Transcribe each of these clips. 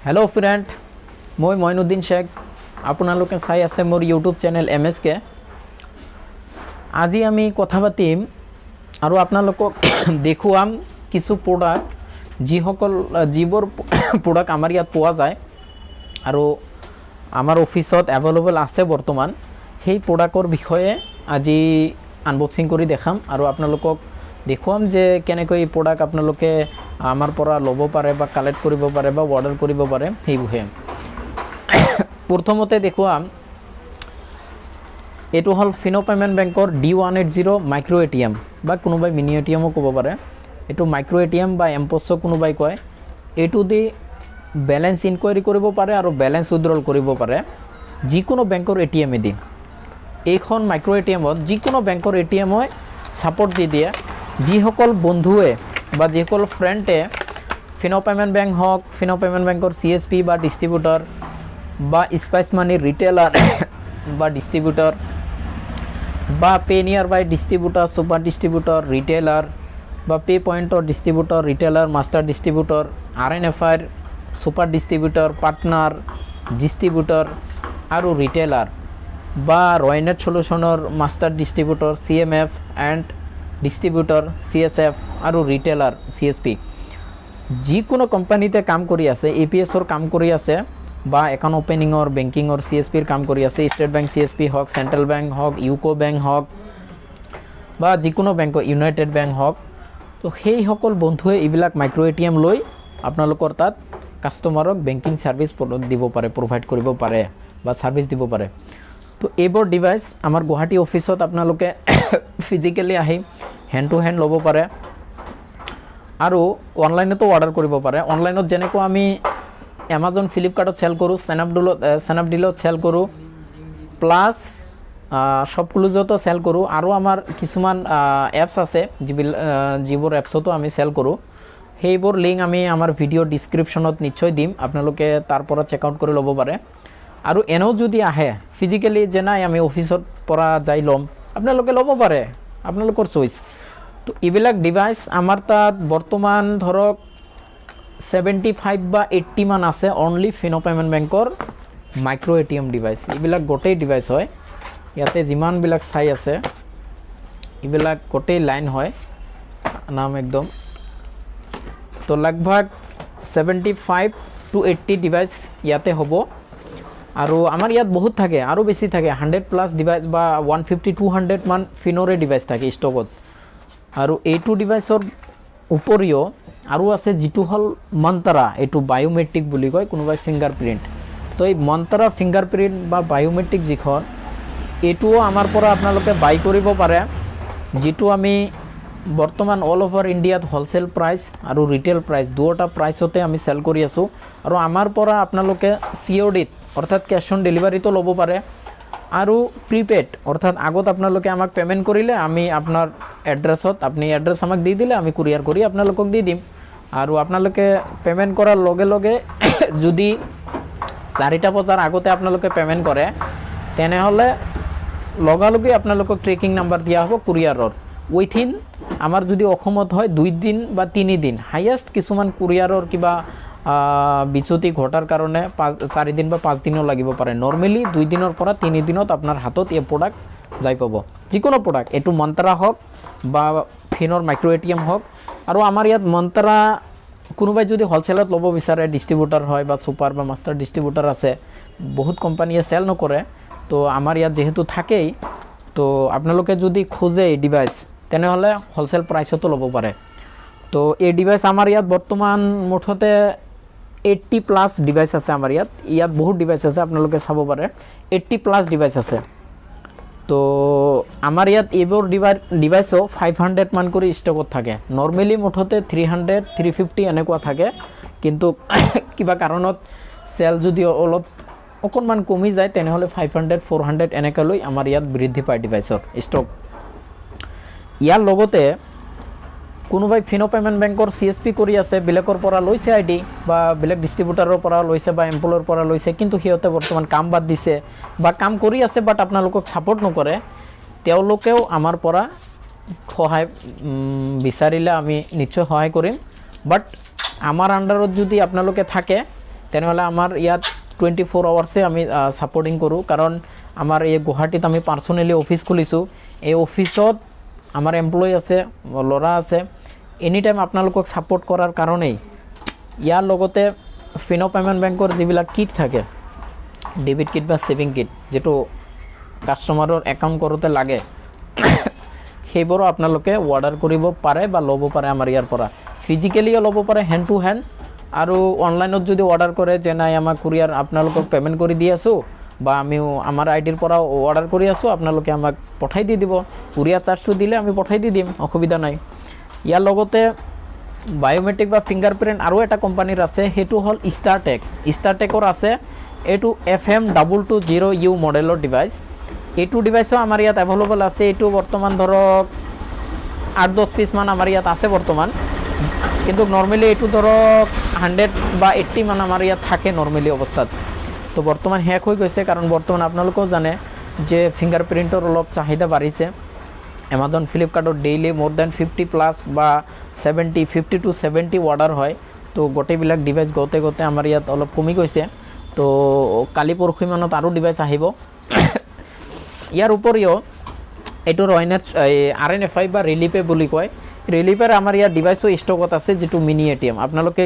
Hello friend, मैं मईनुद्दीन शेख आपनालोके चाई आछे मोर यूट्यूब चैनल MSK। আজি आमी कथा पातिम और आपनालोকক देखुआम किछु प्रोडक्ट जिबोर प्रोडक्ट आमार इयात पोवा जाय और आमार अफिसत एभेलेबल आछे बर्तमान हेई प्रोडक्टर विषये আজি आनबक्सिंग करि देखाम और आपनालोকক देखुआम जे केनेকৈ प्रोडक्ट आपनालोके आमार परा लबो पारे बा कालेक्ट करिब पारे बा अर्डार करिब पारे हेई বিষয়ে प्रथमते देखुआम एटु हल Fino payment banker D180 micro ATM बा कोनोबाई मिनी ATM कब पारे एटु माइक्रो ATM बा एम्पोसो कोनोबाई कय एटु दि बैलेंस इनक्वायरी करिब पारे और बैलेंस उइथड्रल करिब पारे जिकोनो बैंकर ATM दि এইখন माइक्रो ATM जिकोनो बैंकर ATM सापर्ट दी दिए जिসকল बंधुए बा जिসকল फ्रेंडे फिनो पेमेंट बैंक हक फिनो पेमेंट बैंकर CSP बा डिस्ट्रीब्यूटर बा स्पाइस मानी रिटेलर बा डिस्ट्रीब्यूटर बा PayNearby distributor super distributor retailer बा पे पॉइंटर distributor retailer master distributor RNFI super distributor partner distributor और रिटेलर बा रॉयनेट सल्यूशनर master distributor CMF and distributor CSF और रिटेलर CSP जिकोनो कोम्पानीते काम करि आछे APSर काम करि आछे बा एकाउंट ओपेनिंगर बैंकिंगर CSPर काम करि आछे स्टेट बैंक CSP हक सेंट्रल बैंक हक यूको बैंक हक बा जिकोनो बैंक यूनाइटेड बैंक हक तो हेई सकल बंधुए एबिलाक माइक्रो ATM लई आपनालोकर तात कास्टमारक बैंकिंग सार्विस दिबो पारे प्रोवाइड करिबो पारे बा सार्विस दिबो पारे। तो एबोर डिवाइस आमार गुवाहाटी अफिसत आपनालोके फिजिकली आहि हैंड टू हैंड लबो पारे और अनलाइनतो अर्डार करिबो पारे। अनलाइनत जेनेको आमी Amazon फ्लिपकार्टत सेल करूँ स्नैपडीलत सेल करूँ प्लस शपक्लुजतो सेल करूँ और आमार किछुमान एप्स आछे जिबोर एप्सतो आमी सेल करूँ हेइबोर लिंक आमी आमार भिडिओ डिस्क्रिप्शनत निश्चय दिम आपनालोके तारपर चेकआउट करे लबो पारे। और एनो जदि आए फिजिकली जे ना आमी अफिसर परा जाई लम आपनालोके लबो पारे आपनालोकर चॉइस। तो एबिलाक डिवाइस आमार तात बर्तमान धरक 75 बा 80 मान आछे ओनली फिनो पेमेंट बैंकर माइक्रो ATM डिवाइस एबिलाक गोटेई डिवाइस হয় ইয়াতে जिमान बिलाक साई आछे एबिलाक गोटेई लाइन হয় नाम एकदम। तो लगभग 75 to 80 डिवाइस याते होबो और आमार यात बहुत थाके और बेसि थाके 100+ डिवाइस बा 150 200 मान फिनोरे डिवाइस थाके स्टकत और एटू डिवाइसर उपरिओ और आछे जिटू हल मंत्रा एटू बायोमेट्रिक बुली कय कोनोबाई फिंगारप्रिंट। तो ये मंत्रा फिंगारप्रिंट बा बायोमेट्रिक जिखन एटुओ आमार परा आपनालोके बाई करिब पारे जिटू आमी बर्तमान ऑल ओवर इंडियात होलसेल प्राइस और रिटेल प्राइस दुटा प्राइसते आमी सेल करि आसो और आमार परा आपनालोके COD अर्थात कैश ऑन डेलिवरी तो लबो पारे और प्रिपेड अर्थात आगत आपनालोके आमाक पेमेंट करिले आमी आपनार एड्रेसत आपनि एड्रेस आमाक दि दिले आमी कुरियार करि आपनालोকক दि दिम और आपनालोके पेमेंट करार लगे लगे जदि 4टा बजार आगते आपनालोके पेमेंट करे तेनेहले लगालगे आपनालोকক ट्रेकिंग नम्बर दिया हबो कुरियारर उइथिन आमार जदि अखमत हय 2 दिन बा 3 दिन हाइएस्ट किछुमान कुरियारर किबा बिचुति घटार कारणे 4 दिन बा 5 दिनও লাগিব पारे नर्मेली 2 दिनर পৰা 3 दिनत आपनार हातत ए प्रोडक्ट যাই পাব जिकोनो प्रोडक्ट एटु मंत्रा हक बा फिनर माइक्रो ATM हक और आमार यात मंत्रा कोनोबाई जदि होलसेलत लब विचारे डिस्ट्रीब्यूटर है बा सुपार बा मास्टर डिस्ट्रीब्यूटर आछे बहुत कोम्पानीये सेल नकरे तो आमार यात जेहेतु थाकेई तो आपनालोके जदि खोजे डिवाइस तेनेहले होलसेल प्राइसतो लब पारे। तो ये डिवाइस आमार यात बर्तमान मुठते 80+ डिवाइस आछे आमार यात बहुत डिवाइस आछे आपनालोके चाबो पारे 80+ डिवाइस आछे। तो आमार यात एबोर डिवाइसो 500 मान करि स्टकत थाके नर्मेली मुठते 300 350 एनेकुवा थाके किन्तु किबा कारणत सेल जदि अलप अकनमान कमि जाय तेनेहले 500 400 एनेकाলৈ आमार यात बृद्धि पाय डिवाइसर स्टक। यार लगते कोनोबाई फिनो पेमेंट बैंकर CSP करि आछे बेलेगर परा लैसे आईडी बा बेलेग डिस्ट्रीब्यूटरर परा लैसे बा एम्प्लयर परा लैसे किन्तु सिहते बर्तमान काम बाद दिसे बा काम करि आछे बाट आपनालोকক सापर्ट नकरे तेओलोकेও आमार परा सहाय विचारिले आमी निश्चय सहाय करिम बाट आमार आन्डारत जदि आपनालोके थाके তেনেহ'লে আমাৰ ইয়াত 24 আৱাৰ্ছে আমি ছাপৰ্টিং কৰোঁ। কাৰণ আমাৰ এই গুৱাহাটীত আমি পাৰ্চনেলি অফিচ খুলিছোঁ। এই অফিচত আমাৰ এমপ্লয়ী আছে, ল'ৰা আছে, এনি টাইম আপোনালোকক ছাপোৰ্ট কৰাৰ কাৰণেই ইয়াৰ লগতে ফিনো পেমেণ্ট বেংকৰ যিবিলাক কিট থাকে, ডেবিট কিট বা ছেভিং কিট, যিটো কাষ্টমাৰৰ একাউণ্ট কৰোঁতে লাগে, সেইবোৰো আপোনালোকে অৰ্ডাৰ কৰিব পাৰে বা ল'ব পাৰে আমাৰ ইয়াৰ পৰা। ফিজিকেলিও ল'ব পাৰে হেণ্ড টু হেণ্ড, আৰু অনলাইনত যদি অৰ্ডাৰ কৰে যে নাই আমাক কুৰিয়াৰ আপোনালোকক পে'মেণ্ট কৰি দি আছোঁ বা আমিও আমাৰ আইডিৰ পৰা অৰ্ডাৰ কৰি আছোঁ, আপোনালোকে আমাক পঠাই দি দিব, কুৰিয়াৰ চাৰ্জটো দিলে আমি পঠাই দি দিম, অসুবিধা নাই। ইয়াৰ লগতে বায়োমেট্ৰিক বা ফিংগাৰ প্ৰিণ্ট আৰু এটা কোম্পানীৰ আছে, সেইটো হ'ল ষ্টাৰটেক। ষ্টাৰটেকৰ আছে এইটো FM220U মডেলৰ ডিভাইচ। এইটো ডিভাইচো আমাৰ ইয়াত এভেইলেবল আছে। এইটো বৰ্তমান ধৰক 8-10 পিচমান আমাৰ ইয়াত আছে বৰ্তমান, কিন্তু নৰ্মেলি এইটো ধৰক 100 বা 80 মান আমাৰ ইয়াত থাকে নৰ্মেলি অৱস্থাত। তো বৰ্তমান শেষ হৈ গৈছে, কাৰণ বৰ্তমান আপোনালোকেও জানে যে ফিংগাৰ প্ৰিণ্টৰ অলপ চাহিদা বাঢ়িছে। এমাজন ফ্লিপকাৰ্টত ডেইলি মোৰ দেন 50+ বা 50 to 70 অৰ্ডাৰ হয়। তো গোটেইবিলাক ডিভাইচ গোটে আমাৰ ইয়াত অলপ কমি গৈছে। তো কালি পৰহিমানত আৰু ডিভাইচ আহিব। ইয়াৰ উপৰিও এইটো RNFI বা ৰিলিপে বুলি কয়। ৰিলিপেৰ আমাৰ ইয়াত ডিভাইচো ষ্টকত আছে, যিটো মিনি ATM। আপোনালোকে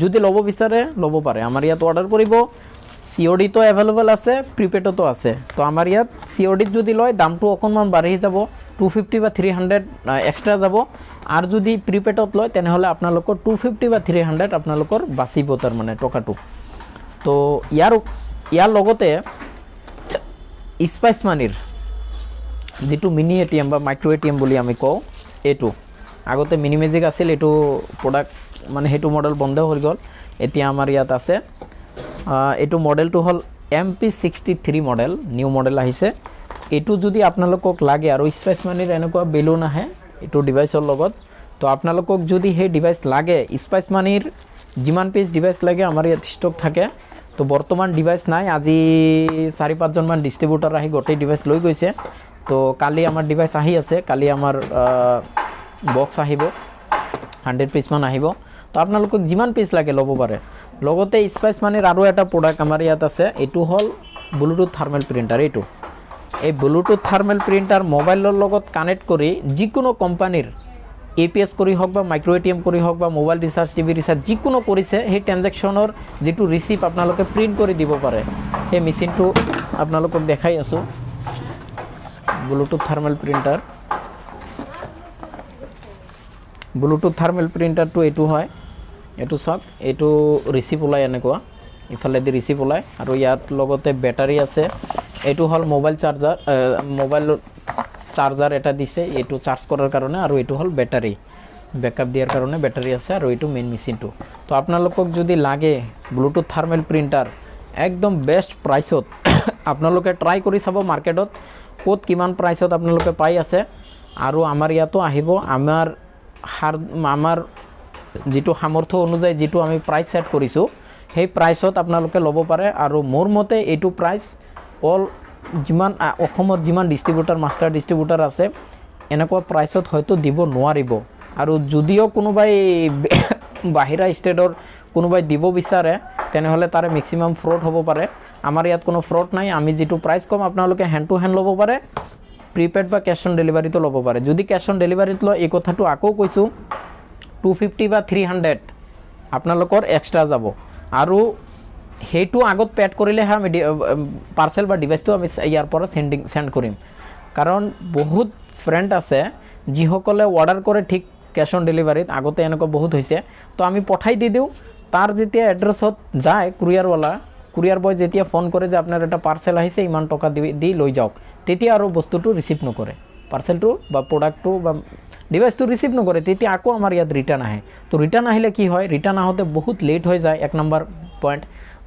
যদি ল'ব বিচাৰে ল'ব পাৰে, আমাৰ ইয়াত অৰ্ডাৰ কৰিব। CODতো এভেইলেবল আছে, প্ৰিপেডতো আছে। তো আমাৰ ইয়াত CODত যদি লয় দামটো অকণমান বাঢ়ি যাব, 250 বা 300 এক্সট্ৰা যাব। আৰু যদি প্ৰিপেডত লয় তেনেহ'লে আপোনালোকৰ 250 বা 300 আপোনালোকৰ বাচিব তাৰমানে টকাটো। তো ইয়াৰ লগতে স্পাইচ মানিৰ যিটো মিনি ATM বা মাইক্ৰ ATM বুলি আমি কওঁ, এইটো আগতে মিনি মেজিক আছিল, এইটো প্ৰডাক্ট মানে সেইটো মডেল বন্ধ হৈ গ'ল, এতিয়া আমাৰ ইয়াত আছে। এইটো মডেলটো হ'ল MP63 মডেল, নিউ মডেল আহিছে। এইটো যদি আপোনালোকক লাগে আৰু স্পাইচ মানিৰ এনেকুৱা বেলুন আহে এইটো ডিভাইচৰ লগত, তো আপোনালোকক যদি সেই ডিভাইচ লাগে, স্পাইচ মানিৰ যিমান পিচ ডিভাইচ লাগে আমাৰ ইয়াত ষ্টক থাকে। তো বৰ্তমান ডিভাইচ নাই, আজি 4-5জনমান ডিষ্ট্ৰিবিউটাৰ আহি গোটেই ডিভাইচ লৈ গৈছে। তো কালি আমাৰ ডিভাইচ আহি আছে, কালি আমাৰ বক্স আহিব, 100 পিচমান আহিব। তো আপোনালোকক যিমান পিচ লাগে ল'ব পাৰে। লগতে স্পাইচ মানিৰ আৰু এটা প্ৰডাক্ট আমাৰ ইয়াত আছে, এইটো হ'ল ব্লুটুথ থাৰ্মেল প্ৰিণ্টাৰ। এই ব্লুটুথ থাৰ্মেল প্ৰিণ্টাৰ মোবাইলৰ লগত কানেক্ট কৰি যিকোনো কোম্পানীৰ APS কৰি হওক বা মাইক্ৰ ATM কৰি হওক বা মোবাইল ৰিচাৰ্জ, টিভি ৰিচাৰ্জ যিকোনো কৰিছে, সেই ট্ৰেনজেকশ্যনৰ যিটো ৰিচিপ্ট আপোনালোকে প্ৰিণ্ট কৰি দিব পাৰে। সেই মেচিনটো আপোনালোকক দেখাই আছোঁ, Bluetooth thermal printer. Bluetooth thermal প্ৰিণ্টাৰটো এইটো হয়, এইটো চাওক, এইটো ৰিচিপ্ট ওলায় এনেকুৱা, ইফালেদি ৰিচিপ্ট ওলায়। আৰু ইয়াত লগতে বেটাৰী আছে। এইটো হ'ল মোবাইল চাৰ্জাৰ এটা দিছে, এইটো চাৰ্জ কৰাৰ কাৰণে। আৰু এইটো হ'ল বেটাৰী, বেকআপ দিয়াৰ কাৰণে বেটাৰী আছে। আৰু এইটো মেইন মেচিনটো। তো আপোনালোকক যদি লাগে ব্লুটুথ থাৰ্মেল প্ৰিণ্টাৰ একদম বেষ্ট প্ৰাইচত, আপোনালোকে ট্ৰাই কৰি চাব মাৰ্কেটত ক'ত কিমান প্ৰাইচত আপোনালোকে পাই আছে। আৰু আমাৰ ইয়াতো আহিব। আমাৰ যিটো সামৰ্থ্য অনুযায়ী যিটো আমি প্ৰাইচ ছেট কৰিছোঁ, সেই প্ৰাইচত আপোনালোকে ল'ব পাৰে। আৰু মোৰ মতে এইটো প্ৰাইচ যিমান অসমত যিমান ডিষ্ট্ৰিবিউটাৰ, মাষ্টাৰ ডিষ্ট্ৰিবিউটাৰ আছে, এনেকুৱা প্ৰাইচত হয়তো দিব নোৱাৰিব। আৰু যদিও কোনোবাই বাহিৰা ষ্টেটৰ কোনোবাই দিব বিচাৰে, তেনেহ'লে তাৰে মেক্সিমাম ফ্ৰড হ'ব পাৰে। আমাৰ ইয়াত কোনো ফ্ৰড নাই। আমি যিটো প্ৰাইচ কম, আপোনালোকে হেণ্ড টু হেণ্ড ল'ব পাৰে, প্ৰিপেড বা কেছ অন ডেলিভাৰীটো ল'ব পাৰে। যদি কেছ অন ডেলিভাৰীত লয়, এই কথাটো আকৌ কৈছোঁ, 250 বা 300 আপোনালোকৰ এক্সট্ৰা যাব। আৰু সেইটো আগত পেড কৰিলেহে আমি পাৰ্চেল বা ডিভাইচটো আমি ইয়াৰ পৰা চেণ্ড কৰিম। কাৰণ বহুত ফ্ৰেণ্ড আছে যিসকলে অৰ্ডাৰ কৰে ঠিক কেছ অন ডেলিভাৰীত, আগতে এনেকুৱা বহুত হৈছে। তো আমি পঠাই দি দিওঁ, তাৰ যেতিয়া এড্ৰেছত যায় কুৰিয়াৰ বয় যেতিয়া ফোন কৰে যে আপোনাৰ এটা পাৰ্চেল আহিছে, ইমান টকা দি লৈ যাওক, তেতিয়া আৰু বস্তুটো ৰিচিভ নকৰে, পাৰ্চেলটো বা প্ৰডাক্টটো বা ডিভাইচটো ৰিচিভ নকৰে। তেতিয়া আকৌ আমাৰ ইয়াত ৰিটাৰ্ণ আহে। তো ৰিটাৰ্ণ আহিলে কি হয়, ৰিটাৰ্ণ আহোঁতে বহুত লেট হৈ যায়, 1 নম্বৰ পইণ্ট।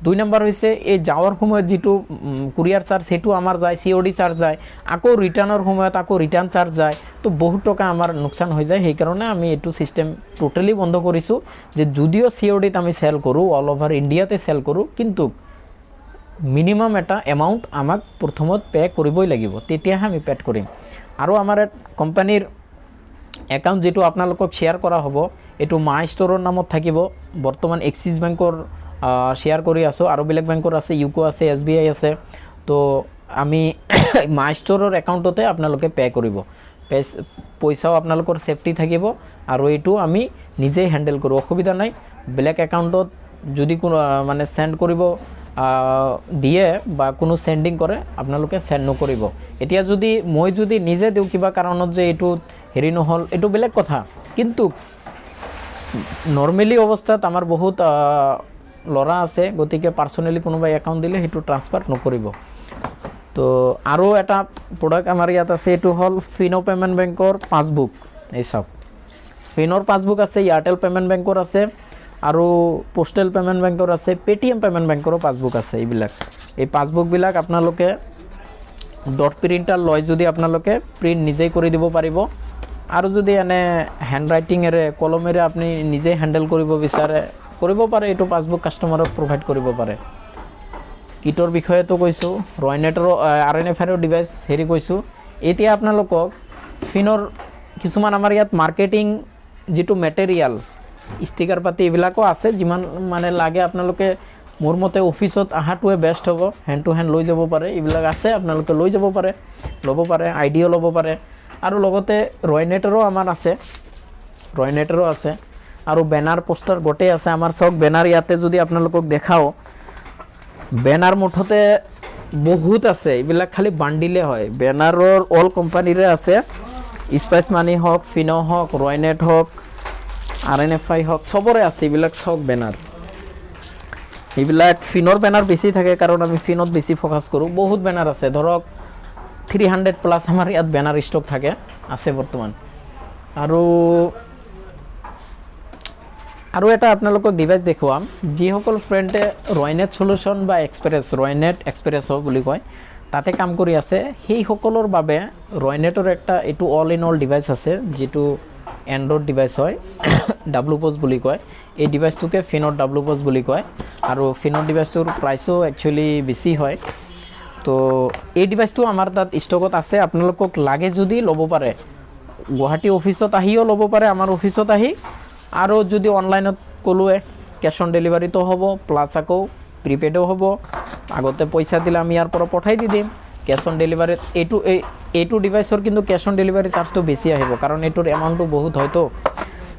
2 নম্বৰ হৈছে এই যাওয়াৰ সময়ত যিটো কুৰিয়াৰ চাৰ্জ, সেইটো আমাৰ যায়, COD চাৰ্জ যায়, আকৌ ৰিটাৰ্ণৰ সময়ত আকৌ ৰিটাৰ্ণ চাৰ্জ যায়। তো বহুত টকা আমাৰ লোকচান হৈ যায়। সেইকাৰণে আমি এইটো ছিষ্টেম টোটেলি বন্ধ কৰিছোঁ, যে যদিও CODত আমি চেল কৰোঁ, অল অভাৰ ইণ্ডিয়াতে চেল কৰোঁ, কিন্তু মিনিমাম এটা এমাউণ্ট আমাক প্ৰথমত পে' কৰিবই লাগিব, তেতিয়াহে আমি পেড কৰিম। আৰু আমাৰ কোম্পানীৰ একাউণ্ট যিটো আপোনালোকক শ্বেয়াৰ কৰা হ'ব, এইটো মাই ষ্টৰৰ নামত থাকিব। বৰ্তমান এক্সিছ বেংকৰ শ্বেয়াৰ কৰি আছোঁ। আৰু বেলেগ বেংকৰ আছে, ইউকো আছে, SBI আছে। তো আমি মাই ষ্ট'ৰৰ একাউণ্টতে আপোনালোকে পে' কৰিব, পইচাও আপোনালোকৰ ছেফটি থাকিব আৰু এইটো আমি নিজেই হেণ্ডেল কৰোঁ, অসুবিধা নাই। বেলেগ একাউণ্টত যদি কোনো মানে চেণ্ড কৰিব দিয়ে বা কোনো চেণ্ডিং কৰে আপোনালোকে চেণ্ড নকৰিব। এতিয়া যদি মই যদি নিজে দিওঁ কিবা কাৰণত যে এইটো হেৰি নহ'ল, এইটো বেলেগ কথা, কিন্তু নৰ্মেলি অৱস্থাত আমাৰ বহুত ল'ৰা আছে, গতিকে পাৰ্চনেলি কোনোবাই একাউণ্ট দিলে সেইটো ট্ৰান্সফাৰ নকৰিব। তো আৰু এটা প্ৰডাক্ট আমাৰ ইয়াত আছে, এইটো হ'ল ফিনো পে'মেণ্ট বেংকৰ পাছবুক। এই চাওক, ফিনোৰ পাছবুক আছে, এয়াৰটেল পে'মেণ্ট বেংকৰ আছে আৰু পোষ্টেল পে'মেণ্ট বেংকৰ আছে, পেটিএম পে'মেণ্ট বেংকৰো পাছবুক আছে। এই পাছবুকবিলাক আপোনালোকে ডট প্ৰিণ্টাৰ লয় যদি আপোনালোকে প্ৰিণ্ট নিজেই কৰি দিব পাৰিব, আৰু যদি এনে হেণ্ড ৰাইটিঙেৰে কলমেৰে আপুনি নিজেই হেণ্ডেল কৰিব বিচাৰে কৰিব পাৰে, এইটো পাছবুক কাষ্টমাৰক প্ৰভাইড কৰিব পাৰে। কিটৰ বিষয়েতো কৈছোঁ, ৰয়নেটৰ RNFI ডিভাইচ হেৰি কৈছোঁ। এতিয়া আপোনালোকক ফিনৰ কিছুমান আমাৰ ইয়াত মাৰ্কেটিং যিটো মেটেৰিয়েল, ষ্টিকাৰ পাতি এইবিলাকো আছে, যিমান মানে লাগে আপোনালোকে মোৰ মতে অফিচত অহাটোৱে বেষ্ট হ'ব, হেণ্ড টু হেণ্ড লৈ যাব পাৰে, এইবিলাক আছে আপোনালোকে লৈ যাব পাৰে, ল'ব পাৰে, আইডিও ল'ব পাৰে। আৰু লগতে ৰয়নেটৰো আমাৰ আছে, ৰয়নেটৰো আছে, আৰু বেনাৰ পোষ্টাৰ গোটেই আছে আমাৰ। চাওক বেনাৰ ইয়াতে যদি আপোনালোকক দেখাওঁ, বেনাৰ মুঠতে বহুত আছে, এইবিলাক খালি বান্ডিলে হয়। বেনাৰৰ অল কোম্পানীৰে আছে, স্পাইচ মানি হওক, ফিনো হওক, ৰয়নেট হওক, RNFI হওক, চবৰে আছে এইবিলাক। চাওক বেনাৰ, এইবিলাক ফিনৰ বেনাৰ বেছি থাকে কাৰণ আমি ফিনত বেছি ফ'কাছ কৰোঁ। বহুত বেনাৰ আছে, ধৰক 300+ আমাৰ ইয়াত বেনাৰ ষ্টক থাকে আছে বৰ্তমান। আৰু এটা আপোনালোকক ডিভাইচ দেখুৱাম, যিসকল ফ্ৰেণ্ডে ৰয়নেট সলিউশ্যন বা ৰয়নেট এক্সপ্ৰেছ বুলি কয় তাতে কাম কৰি আছে, সেইসকলৰ বাবে ৰয়নেটৰ এটা এইটো অল ইন অল ডিভাইচ আছে, যিটো এণ্ড্ৰইড ডিভাইচ হয়, WPOS বুলি কয়। এই ডিভাইচটোকে ফিনৰ WPOS বুলি কয়, আৰু ফিনৰ ডিভাইচটোৰ প্ৰাইচো একচুৱেলি বেছি হয়। তো এই ডিভাইচটো আমাৰ তাত ষ্টকত আছে, আপোনালোকক লাগে যদি ল'ব পাৰে, গুৱাহাটী অফিচত আহিও ল'ব পাৰে, আমাৰ অফিচত আহি, আৰু যদি অনলাইনত ক'লোৱে কেছ অন ডেলিভাৰীটো হ'ব, প্লাছ আকৌ প্ৰিপেডো হ'ব। আগতে পইচা দিলে আমি ইয়াৰ পৰা পঠাই দি দিম। কেছ অন ডেলিভাৰীত এইটো ডিভাইচৰ কিন্তু কেছ অন ডেলিভাৰী চাৰ্জটো বেছি আহিব, কাৰণ এইটোৰ এমাউণ্টটো বহুত হয়তো,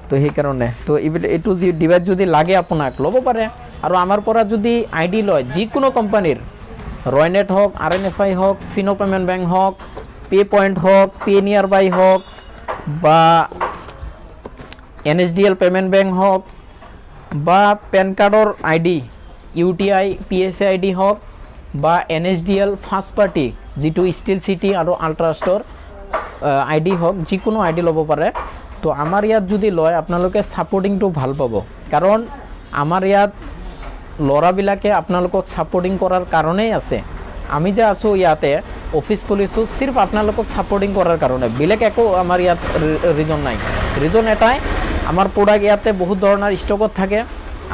তো সেইকাৰণে। তো এইটো ডিভাইচ যদি লাগে আপোনাক ল'ব পাৰে। আৰু আমাৰ পৰা যদি ID লয়, যিকোনো কোম্পানীৰ, ৰয়নেট হওক, RNFI হওক, ফিনো পে'মেণ্ট বেংক হওক, পে পইণ্ট হওক, পে নিয়াৰ বাই হওক, বা NSDL পে'মেণ্ট বেংক হওক, বা পেন কাৰ্ডৰ ID UTI PSA ID হওক, বা NSDL ফাৰ্ষ্ট পাৰ্টি যিটো ষ্টিল চিটি আৰু আল্ট্ৰা ষ্ট'ৰ ID হওক, যিকোনো ID ল'ব পাৰে। তো আমাৰ ইয়াত যদি লয় আপোনালোকে ছাপৰ্টিংটো ভাল পাব, কাৰণ আমাৰ ইয়াত ল'ৰাবিলাকে আপোনালোকক ছাপৰ্টিং কৰাৰ কাৰণেই আছে। আমি যে আছোঁ ইয়াতে অফিচ খুলিছোঁ চিৰ্ফ আপোনালোকক ছাপৰ্টিং কৰাৰ কাৰণে, বেলেগ একো আমাৰ ইয়াত ৰিজন নাই। ৰিজন এটাই, আমাৰ প্ৰডাক্ট ইয়াতে বহুত ধৰণৰ ষ্টকত থাকে,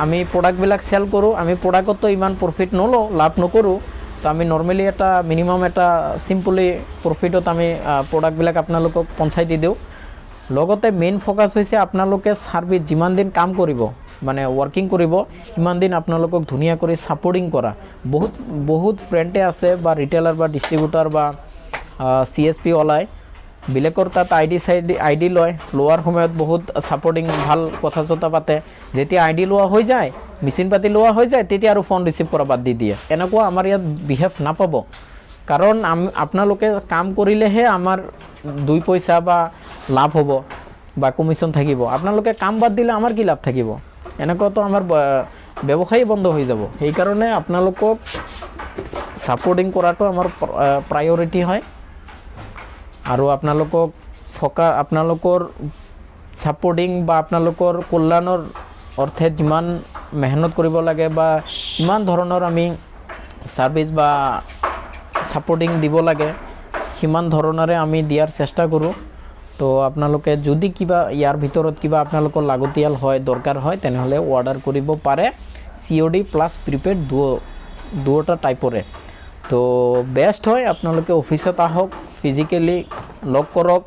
আমি প্ৰডাক্টবিলাক চেল কৰোঁ। আমি প্ৰডাক্টতো ইমান প্ৰফিট নলওঁ, লাভ নকৰোঁ। তো আমি নৰ্মেলি এটা মিনিমাম এটা চিম্পলি প্ৰফিটত আমি প্ৰডাক্টবিলাক আপোনালোকক পঞ্চাই দি দিওঁ। লগতে মেইন ফ'কাছ হৈছে আপোনালোকে ছাৰ্ভিচ যিমান দিন কাম কৰিব, মানে ৱৰ্কিং কৰিব, সিমান দিন আপোনালোকক ধুনীয়া কৰি ছাপৰ্টিং কৰা। বহুত ফ্ৰেণ্ডে আছে বা ৰিটেইলাৰ বা ডিষ্ট্ৰিবিউটাৰ বা CSP ওলায়, বেলেগৰ তাত ID লয়, লোৱাৰ সময়ত বহুত ছাপৰ্টিং ভাল কথা চথা পাতে। যেতিয়া ID লোৱা হৈ যায়, মেচিন পাতি লোৱা হৈ যায়, তেতিয়া আৰু ফোন ৰিচিভ কৰা বাদ দি দিয়ে। এনেকুৱা আমাৰ ইয়াত বিহেভ নাপাব, কাৰণ আপোনালোকে কাম কৰিলেহে আমাৰ 2 পইচা বা লাভ হ'ব বা কমিশ্যন থাকিব। আপোনালোকে কাম বাদ দিলে আমাৰ কি লাভ থাকিব? এনেকুৱাতো আমাৰ ব্যৱসায়ী বন্ধ হৈ যাব। সেইকাৰণে আপোনালোকক ছাপৰ্টিং কৰাটো আমাৰ প্ৰায়ৰিটি হয়। আৰু আপোনালোকৰ ছাপৰ্টিং বা আপোনালোকৰ কল্যাণৰ অৰ্থে যিমান মেহনত কৰিব লাগে বা যিমান ধৰণৰ আমি ছাৰ্ভিচ বা ছাপৰ্টিং দিব লাগে, সিমান ধৰণৰে আমি দিয়াৰ চেষ্টা কৰোঁ। তো আপোনালোকে যদি কিবা ইয়াৰ ভিতৰত কিবা আপোনালোকৰ লাগতিয়াল হয়, দৰকাৰ হয়, তেনেহ'লে অৰ্ডাৰ কৰিব পাৰে, COD প্লাছ প্ৰিপেড দুয়োটা টাইপৰে। তো বেষ্ট হয় আপোনালোকে অফিচত আহক, ফিজিকেলি লগ কৰক,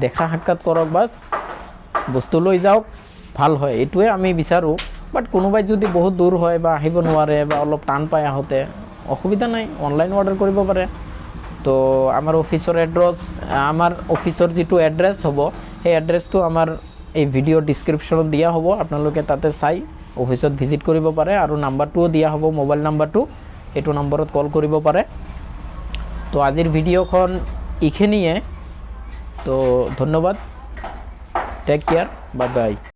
দেখা সাক্ষাৎ কৰক, বাছ বস্তু লৈ যাওক, ভাল হয়, এইটোৱে আমি বিচাৰোঁ। বাট বাট কোনোবাই যদি বহুত দূৰ হয় বা আহিব নোৱাৰে বা অলপ টান পায় আহোঁতে অসুবিধা নাই, অনলাইন অৰ্ডাৰ কৰিব পাৰে। তো আমাৰ অফিচৰ যিটো এড্ৰেছ হ'ব সেই এড্ৰেছটো আমাৰ এই ভিডিঅ' ডিছক্ৰিপশ্যনত দিয়া হ'ব, আপোনালোকে তাতে চাই অফিচত ভিজিট কৰিব পাৰে। আৰু নাম্বাৰটোও দিয়া হ'ব, মোবাইল নাম্বাৰটো, এইটো নম্বৰত কল কৰিব পাৰে। তো আজিৰ ভিডিঅ'খন এইখিনিয়ে। তো ধন্যবাদ, টেক কেয়াৰ, বাই বাই।